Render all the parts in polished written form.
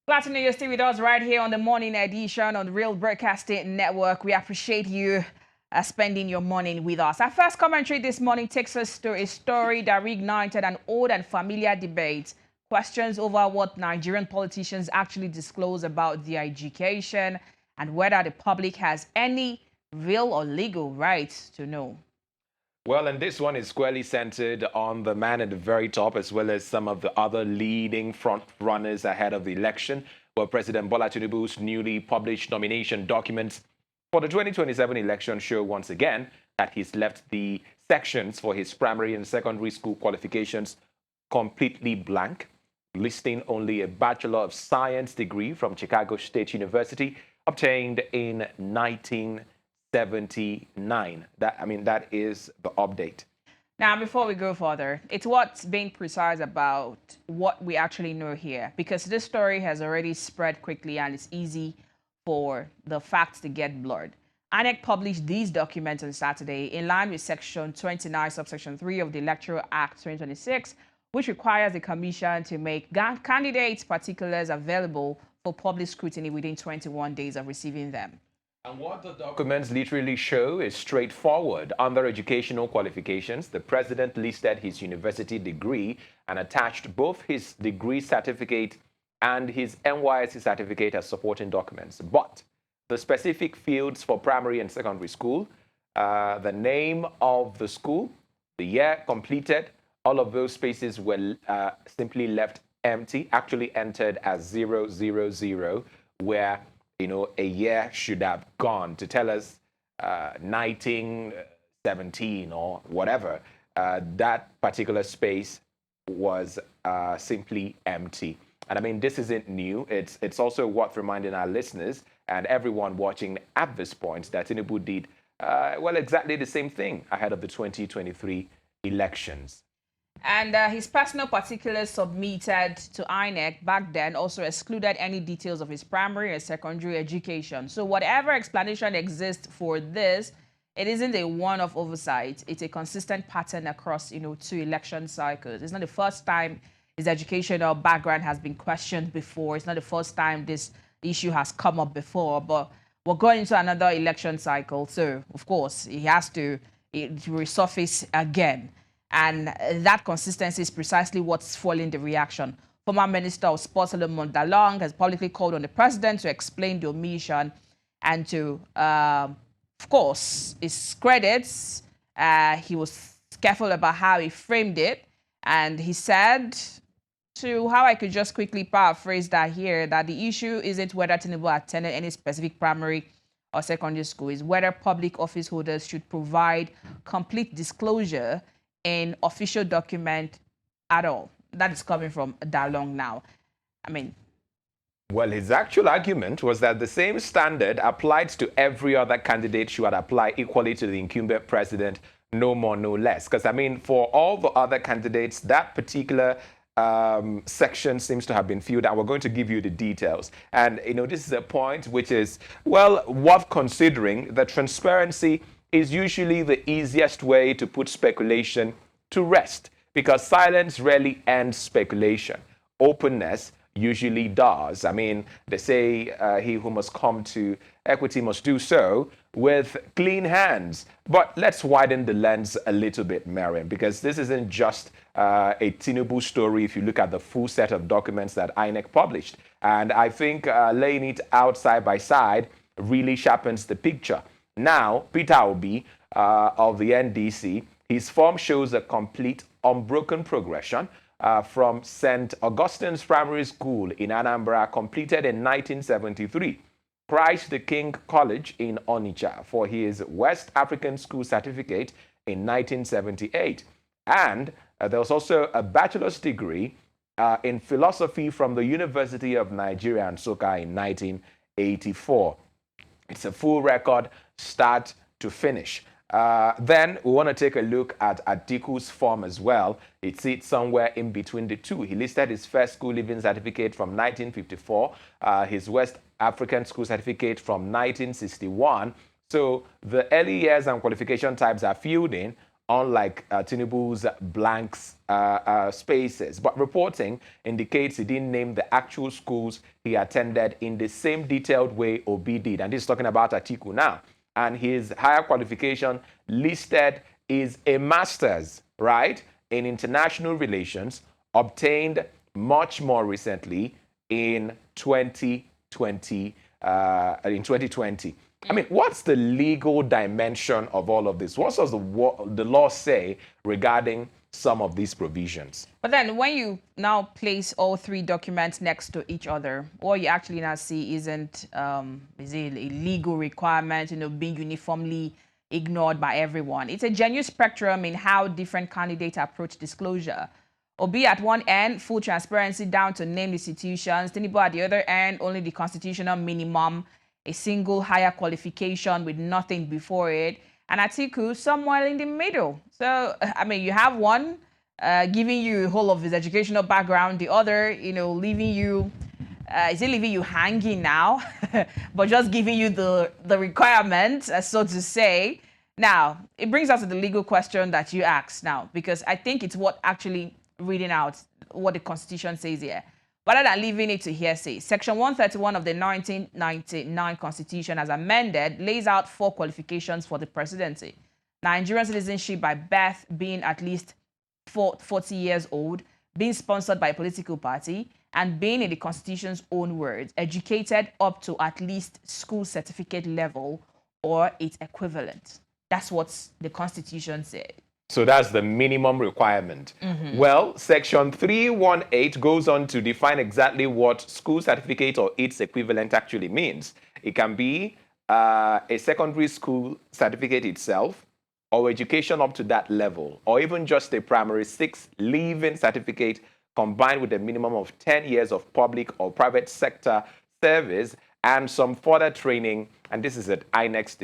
Glad to know you're still with us right here on the morning edition on the Real Broadcasting Network. We appreciate you spending your morning with us. Our first commentary this morning takes us to a story that reignited an old and familiar debate. Questions over what Nigerian politicians actually disclose about their education and whether the public has any real or legal right to know. Well, and this one is squarely centered on the man at the very top, as well as some of the other leading front runners ahead of the election. Well, President Bola Tinubu's newly published nomination documents for the 2027 election show once again that he's left the sections for his primary and secondary school qualifications completely blank, listing only a Bachelor of Science degree from Chicago State University obtained in 1979. That is the update. Now, before we go further, it's what's being precise about what we actually know here, because this story has already spread quickly and it's easy for the facts to get blurred. INEC published these documents on Saturday in line with Section 29, Subsection 3 of the Electoral Act 2026, which requires the Commission to make candidates' particulars available for public scrutiny within 21 days of receiving them. And what the documents literally show is straightforward. Under educational qualifications, the president listed his university degree and attached both his degree certificate and his NYSC certificate as supporting documents. But the specific fields for primary and secondary school, the name of the school, the year completed, all of those spaces were simply left empty, actually entered as 000, where a year should have gone to tell us 1917 or whatever. That particular space was simply empty. And I mean, this isn't new. It's also worth reminding our listeners and everyone watching at this point that Tinubu did, exactly the same thing ahead of the 2023 elections. And his personal particulars submitted to INEC back then also excluded any details of his primary and secondary education. So whatever explanation exists for this, it isn't a one-off oversight. It's a consistent pattern across, two election cycles. It's not the first time his educational background has been questioned before. It's not the first time this issue has come up before. But we're going into another election cycle. So, of course, he has to resurface again. And that consistency is precisely what's fueling the reaction. Former Minister of Sports Solomon Dalong has publicly called on the president to explain the omission and to, of course, his credits. He was careful about how he framed it. And he said, to how I could just quickly paraphrase that here, that the issue isn't whether Tinubu attended any specific primary or secondary school, is whether public office holders should provide complete disclosure in official document at all. That is coming from Dalong now. Well, his actual argument was that the same standard applied to every other candidate should apply equally to the incumbent president, no more, no less. Because, for all the other candidates, that particular section seems to have been filled, and we're going to give you the details. And, this is a point which is, worth considering. The transparency is usually the easiest way to put speculation to rest, because silence rarely ends speculation. Openness usually does. They say he who must come to equity must do so with clean hands. But let's widen the lens a little bit, Mariam, because this isn't just a Tinubu story if you look at the full set of documents that INEC published. And I think laying it out side by side really sharpens the picture. Now, Peter Obi of the NDC, his form shows a complete, unbroken progression from St. Augustine's Primary School in Anambra, completed in 1973, Christ the King College in Onitsha for his West African School certificate in 1978. And there was also a bachelor's degree in philosophy from the University of Nigeria, Nsukka, in 1984. It's a full record, start to finish. Then we want to take a look at Atiku's form as well. It sits somewhere in between the two. He listed his first school leaving certificate from 1954, his West African School certificate from 1961. So the early years and qualification types are filled in. unlike Tinubu's blank spaces. But reporting indicates he didn't name the actual schools he attended in the same detailed way Obi did. And this is talking about Atiku now. And his higher qualification listed is a master's, right, in international relations, obtained much more recently in 2020. I mean, what's the legal dimension of all of this? What does the law say regarding some of these provisions? But then when you now place all three documents next to each other, what you actually now see isn't is it a legal requirement, being uniformly ignored by everyone. It's a genuine spectrum in how different candidates approach disclosure. Obi at one end, full transparency down to named institutions. Tinubu at the other end, only the constitutional minimum, a single higher qualification with nothing before it. And Atiku somewhere in the middle. So, I mean, you have one giving you a whole of his educational background, the other, leaving you, is it leaving you hanging now? But just giving you the requirements, so to say. Now, it brings us to the legal question that you asked now, because I think it's what actually reading out what the Constitution says here, rather than leaving it to hearsay. Section 131 of the 1999 Constitution, as amended, lays out 4 qualifications for the presidency. Nigerian citizenship by birth, being at least 40 years old, being sponsored by a political party, and being, in the Constitution's own words, educated up to at least school certificate level or its equivalent. That's what the Constitution said. So that's the minimum requirement. Well, Section 318 goes on to define exactly what school certificate or its equivalent actually means. It can be a secondary school certificate itself, or education up to that level, or even just a primary 6 leaving certificate combined with a minimum of 10 years of public or private sector service and some further training, and this is at INEC's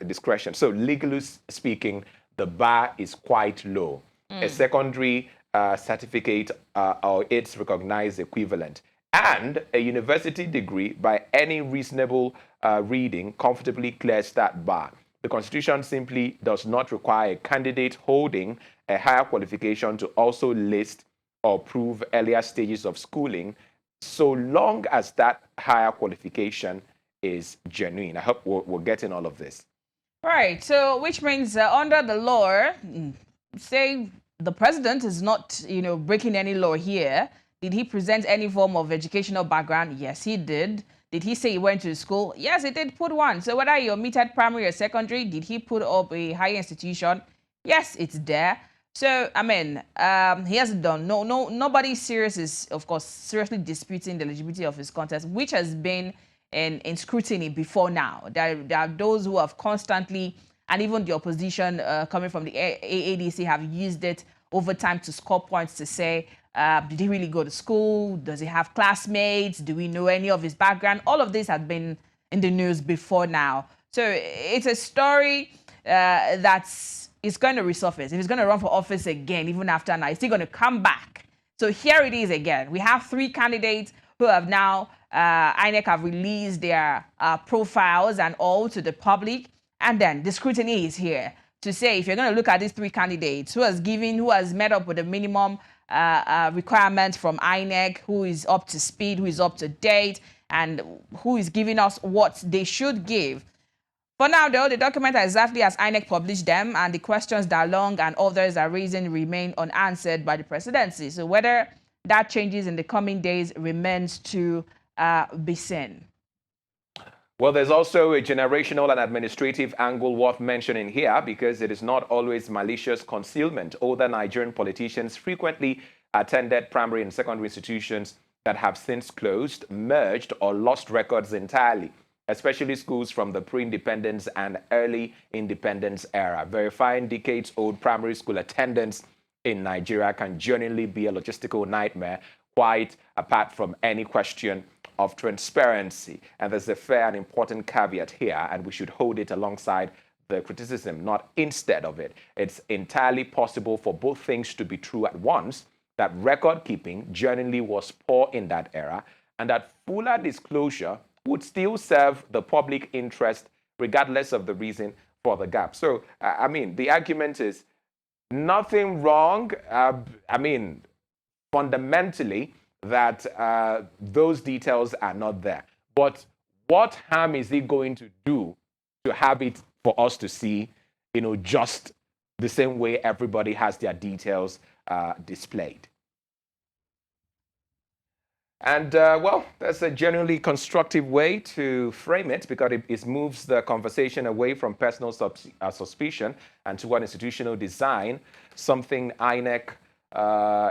discretion. So legally speaking, the bar is quite low. A secondary certificate or its recognized equivalent, and a university degree by any reasonable reading comfortably clears that bar. The Constitution simply does not require a candidate holding a higher qualification to also list or prove earlier stages of schooling, so long as that higher qualification is genuine. I hope we're getting all of this. Right, so which means under the law, say the president is not, breaking any law here. Did he present any form of educational background? Yes, he did. Did he say he went to school? Yes, he did put one. So whether you omitted primary or secondary, did he put up a higher institution? Yes, it's there. So, I mean, he hasn't done. Nobody serious is, of course, seriously disputing the eligibility of his contest, which has been in scrutiny before now. There are those who have constantly, and even the opposition coming from the AADC, have used it over time to score points to say, did he really go to school? Does he have classmates? Do we know any of his background? All of this had been in the news before now. So it's a story that's going to resurface. If he's going to run for office again, even after now, it's still going to come back. So here it is again. We have 3 candidates who have now, INEC have released their profiles and all to the public. And then the scrutiny is here to say, if you're going to look at these 3 candidates, who has met up with the minimum requirements from INEC, who is up to speed, who is up to date, and who is giving us what they should give. For now, though, the document are exactly as INEC published them, and the questions that Long and others are raising remain unanswered by the presidency. So whether that changes in the coming days remains to be seen. Well, there's also a generational and administrative angle worth mentioning here, because it is not always malicious concealment. Older Nigerian politicians frequently attended primary and secondary institutions that have since closed, merged, or lost records entirely, especially schools from the pre-independence and early independence era. Verifying decades-old primary school attendance in Nigeria can genuinely be a logistical nightmare, quite apart from any question of transparency. And there's a fair and important caveat here, and we should hold it alongside the criticism, not instead of it. It's entirely possible for both things to be true at once, that record keeping genuinely was poor in that era, and that fuller disclosure would still serve the public interest regardless of the reason for the gap. So, I mean, the argument is nothing wrong. I mean, fundamentally, that those details are not there. But what harm is it going to do to have it for us to see, just the same way everybody has their details displayed? And well, that's a genuinely constructive way to frame it, because it moves the conversation away from personal suspicion and toward institutional design, something INEC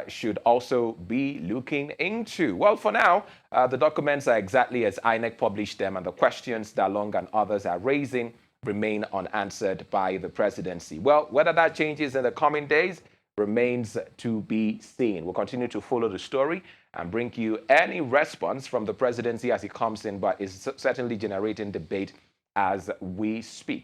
should also be looking into. Well, for now, the documents are exactly as INEC published them, and the questions that Long and others are raising remain unanswered by the presidency. Well, whether that changes in the coming days remains to be seen. We'll continue to follow the story and bring you any response from the presidency as it comes in, but it's certainly generating debate as we speak.